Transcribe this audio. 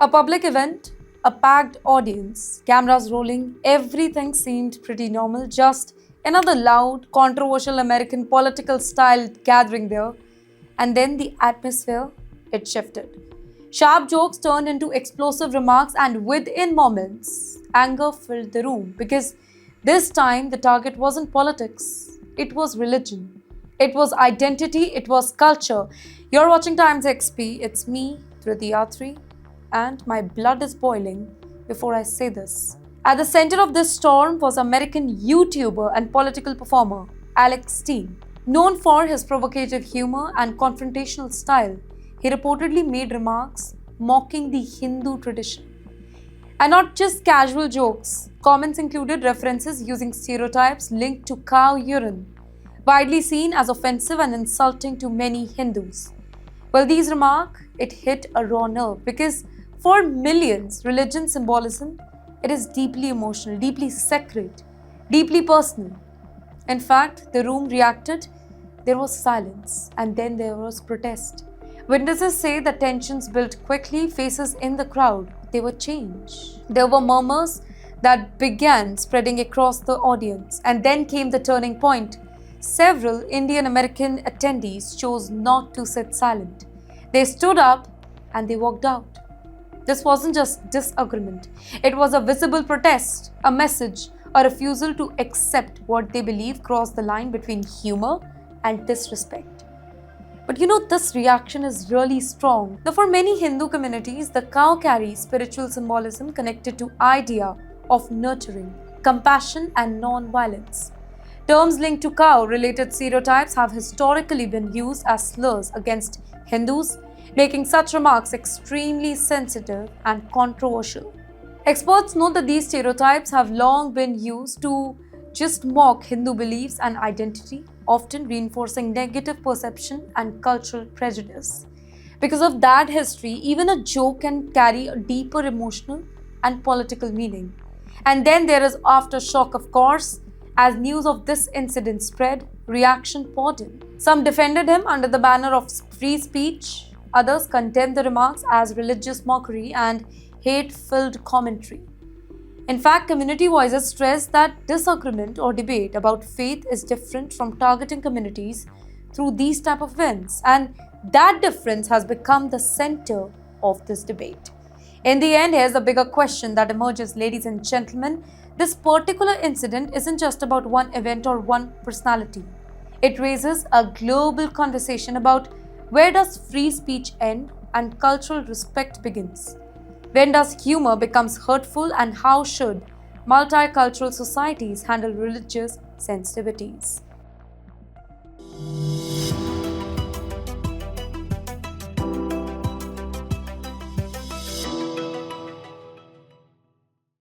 A public event, a packed audience, cameras rolling, everything seemed pretty normal. Just another loud, controversial American political style gathering there. And then the atmosphere, it shifted. Sharp jokes turned into explosive remarks, and within moments, anger filled the room because this time the target wasn't politics, it was religion. It was identity, it was culture. You're watching Times XP. It's me, Triti Yatri, and my blood is boiling before I say this. At the center of this storm was American YouTuber and political performer Alex Steen. Known for his provocative humor and confrontational style, he reportedly made remarks mocking the Hindu tradition. And not just casual jokes, comments included references using stereotypes linked to cow urine, widely seen as offensive and insulting to many Hindus. Well, these remarks, it hit a raw nerve because for millions, religion symbolism, it is deeply emotional, deeply sacred, deeply personal. In fact, the room reacted, there was silence, and then there was protest. Witnesses say the tensions built quickly, faces in the crowd, they were changed. There were murmurs that began spreading across the audience, and then came the turning point. Several Indian American attendees chose not to sit silent. They stood up and they walked out. This wasn't just disagreement, it was a visible protest, a message, a refusal to accept what they believe crossed the line between humor and disrespect. But this reaction is really strong. Now, for many Hindu communities, the cow carries spiritual symbolism connected to idea of nurturing, compassion, and non-violence. Terms linked to cow-related stereotypes have historically been used as slurs against Hindus, making such remarks extremely sensitive and controversial. Experts note that these stereotypes have long been used to just mock Hindu beliefs and identity, often reinforcing negative perception and cultural prejudice. Because of that history, even a joke can carry a deeper emotional and political meaning. And then there is aftershock, of course. As news of this incident spread, reaction poured in. Some defended him under the banner of free speech, others condemned the remarks as religious mockery and hate-filled commentary. In fact, community voices stress that disagreement or debate about faith is different from targeting communities through these type of events, and that difference has become the center of this debate. In the end, here's a bigger question that emerges, ladies and gentlemen. This particular incident isn't just about one event or one personality. It raises a global conversation about where does free speech end and cultural respect begins? When does humor becomes hurtful, and how should multicultural societies handle religious sensitivities?